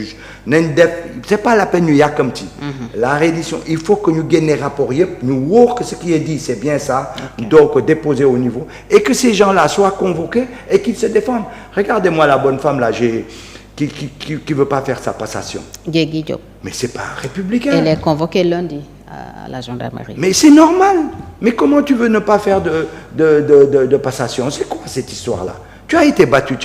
juge c'est pas la peine ñu yàkkamti la reddition il faut que ñu génne rapport yëpp ñu wóor que ce qui est dit c'est bien ça donc déposer au niveau et que ces gens-là soient convoqués et qu'ils se défendent. Regardez-moi la bonne femme là qui veut pas faire sa passation. Diégui Diop. Mais c'est pas républicain. Elle est convoquée lundi à la gendarmerie. Mais c'est normal. Mais comment tu veux ne pas faire de passation? C'est quoi cette histoire-là? Tu as été battu.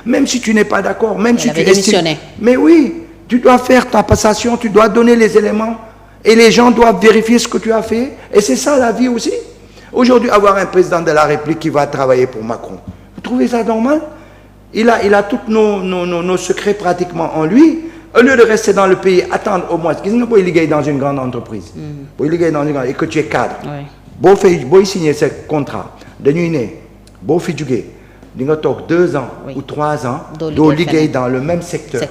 Même si tu n'es pas d'accord, même si tu estimes. Mais oui, tu dois faire ta passation, tu dois donner les éléments. Et les gens doivent vérifier ce que tu as fait. Et c'est ça la vie aussi. Aujourd'hui, avoir un président de la République qui va travailler pour Macron, vous trouvez ça normal? Il a tous nos secrets pratiquement en lui. Au lieu de rester dans le pays, attendre au moins. Qu'il ne peut pas dans une grande entreprise. Et que tu es cadre. Bon signer ce contrat. De nuit, bon fidjugé. Tu as 2 ans ou 3 ans de liguer dans le même secteur.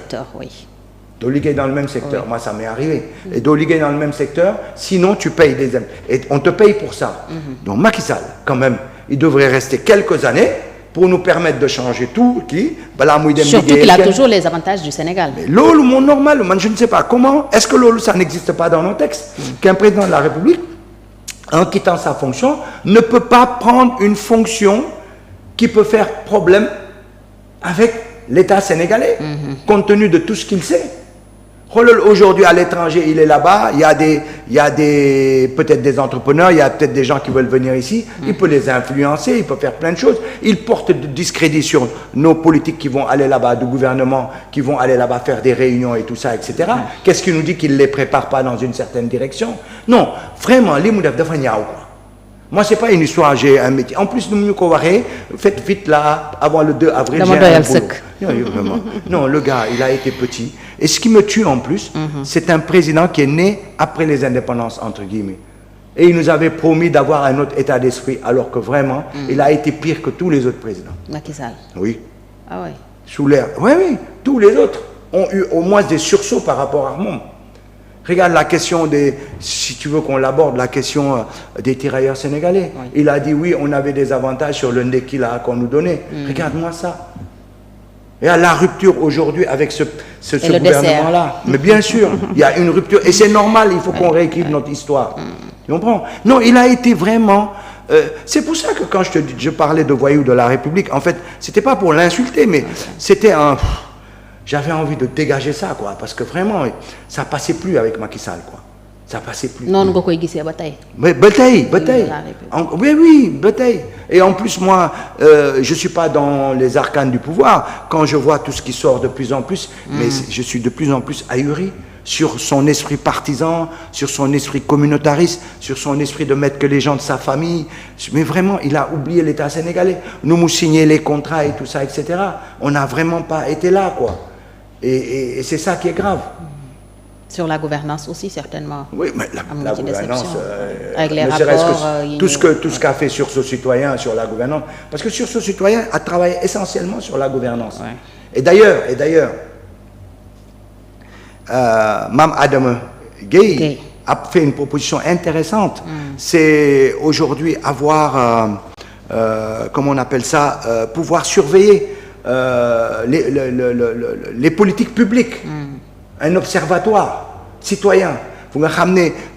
De liguer dans le même secteur. Moi, ça m'est arrivé. Et de liguer dans le même secteur, sinon tu payes des impôts. Et on te paye pour ça. Donc Macky Sall, quand même, il devrait rester quelques années pour nous permettre de changer tout. Surtout qu'il a toujours les avantages du Sénégal. Mais lolo, mon normal, je ne sais pas comment. Est-ce que lolo, ça n'existe pas dans nos textes? Qu'un président de la République, en quittant sa fonction, ne peut pas prendre une fonction qui peut faire problème avec l'État sénégalais, compte tenu de tout ce qu'il sait. Aujourd'hui, à l'étranger, il est là-bas, il y a peut-être des entrepreneurs, il y a peut-être des gens qui veulent venir ici, il peut les influencer, il peut faire plein de choses. Il porte de discrédit sur nos politiques qui vont aller là-bas, du gouvernement, qui vont aller là-bas faire des réunions et tout ça, etc. Qu'est-ce qui nous dit qu'il ne les prépare pas dans une certaine direction? Non, vraiment, les moudaf de Fanyao. Moi, ce n'est pas une histoire, j'ai un métier. En plus, nous faites vite là, avant le 2 avril, j'ai un boulot. Non, le gars, il a été petit. Et ce qui me tue en plus, c'est un président qui est né après les indépendances, entre guillemets. Et il nous avait promis d'avoir un autre état d'esprit, alors que vraiment, il a été pire que tous les autres présidents. Macky Sall. Oui. Ah oui. Sous l'air. Oui, tous les autres ont eu au moins des sursauts par rapport à Armand. Regarde la question si tu veux qu'on l'aborde, la question des tirailleurs sénégalais. Oui. Il a dit oui, on avait des avantages sur le Ndeki là qu'on nous donnait. Regarde-moi ça. Il y a la rupture aujourd'hui avec ce gouvernement-là. Mais bien sûr, il y a une rupture. Et c'est normal, il faut qu'on réécrive notre histoire. Tu comprends? Non, il a été vraiment... c'est pour ça que quand je parlais de voyou de la République, en fait, c'était pas pour l'insulter, mais c'était un... J'avais envie de dégager ça, quoi, parce que vraiment, ça passait plus avec Macky Sall, quoi. Ça passait plus. Non, nous avons dit bataille. Mais bataille. Oui, bataille. Et en plus, moi, je suis pas dans les arcanes du pouvoir. Quand je vois tout ce qui sort de plus en plus, mais je suis de plus en plus ahuri sur son esprit partisan, sur son esprit communautariste, sur son esprit de mettre que les gens de sa famille. Mais vraiment, il a oublié l'État sénégalais. Nous signé les contrats et tout ça, etc. On n'a vraiment pas été là, quoi. Et c'est ça qui est grave. Sur la gouvernance aussi, certainement. Oui, mais la gouvernance, avec les rapports, tout ce qu'a fait Sursaut Citoyen sur la gouvernance, parce que Sursaut Citoyen a travaillé essentiellement sur la gouvernance. Ouais. Et d'ailleurs, Mme Adam Gueye a fait une proposition intéressante. C'est aujourd'hui avoir, comment on appelle ça, pouvoir surveiller les politiques publiques. Un observatoire citoyen.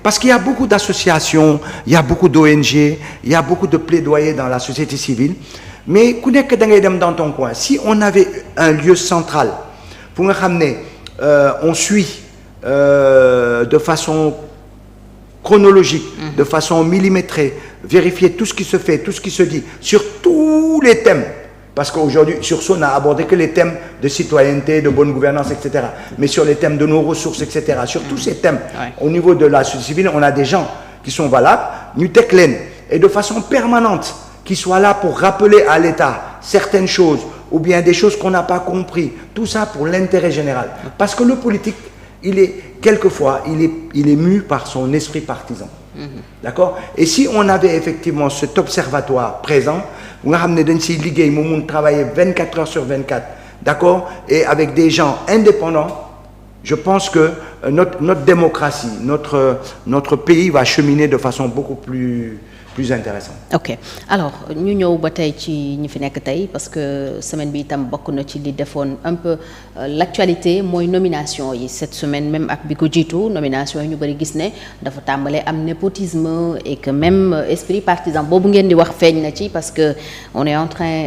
Parce qu'il y a beaucoup d'associations, il y a beaucoup d'ONG, il y a beaucoup de plaidoyers dans la société civile. Mais dans ton coin, si on avait un lieu central, pour on suit de façon chronologique, de façon millimétrée, vérifier tout ce qui se fait, tout ce qui se dit, sur tous les thèmes. Parce qu'aujourd'hui, Sursaut n'a abordé que les thèmes de citoyenneté, de bonne gouvernance, etc. Mais sur les thèmes de nos ressources, etc. Sur tous ces thèmes, au niveau de la société civile, on a des gens qui sont valables, et de façon permanente, qui soient là pour rappeler à l'État certaines choses, ou bien des choses qu'on n'a pas compris. Tout ça pour l'intérêt général. Parce que le politique, quelquefois, il est mu par son esprit partisan. D'accord? Et si on avait effectivement cet observatoire présent, on a travailler 24 heures sur 24, d'accord? Et avec des gens indépendants, je pense que notre démocratie, notre pays va cheminer de façon beaucoup plus plus intéressante. ok alors ñu ñëw ba tey ci ñi fi nekk tey parce que semaine bi itam bokk na ci li defoon un peu l'actualité mooy nomination yi cette semaine même ak bi ko jiitu nomination yi ñu bëri gis ne dafa tàmbale am népotisme et que même esprit partisan boobu ngeen di wax feeñ na ci parce que on est en train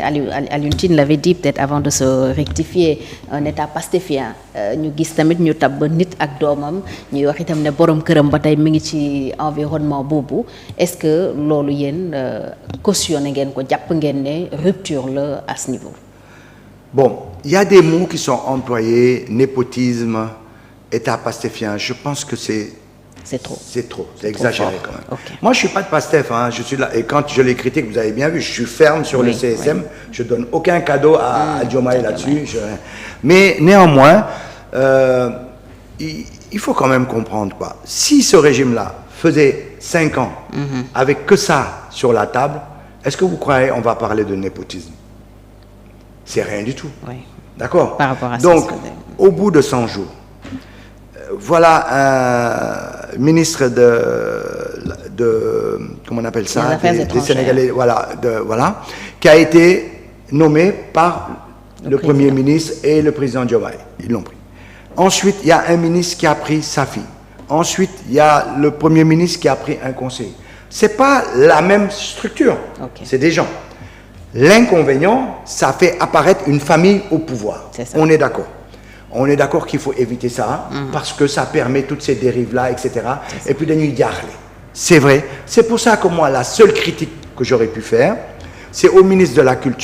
Alioune Tine l'avait dit peut-être avant de se rectifier un état pastéfien ñu gis tamit ñu tabb nit ak doomam ñuy wax itam ne borom këram ba tey mi ngi ci environnement boobu est-ce que loolu yéen cautionné ngeen ko jàpp ngeen ne rupture la à ce niveau. Bon, il y a des mots qui sont employés, népotisme, état pastéfien. Je pense que c'est trop, c'est exagéré quand même. Okay. Moi, je suis pas de Pastef, hein. Je suis là et quand je les critique, vous avez bien vu, je suis ferme sur le CSM. Je donne aucun cadeau à Diomaye là-dessus. Mais néanmoins, il faut quand même comprendre quoi. Si ce régime-là faisait 5 ans avec que ça sur la table, est-ce que vous croyez on va parler de népotisme? C'est rien du tout. Oui. D'accord? Par rapport à donc, au bout de 100 jours, voilà un ministre de comment on appelle ça? Des Sénégalais, voilà, qui a été nommé par le Premier ministre et le président Diomaye. Ils l'ont pris. Ensuite, il y a un ministre qui a pris sa fille. Ensuite, il y a le Premier ministre qui a pris un conseil. C'est pas la même structure. Okay. C'est des gens. L'inconvénient, ça fait apparaître une famille au pouvoir. C'est ça. On est d'accord. On est d'accord qu'il faut éviter ça parce que ça permet toutes ces dérives-là, etc. Et puis, dañuy jaaxle. C'est vrai. C'est pour ça que moi, la seule critique que j'aurais pu faire, c'est au ministre de la Culture.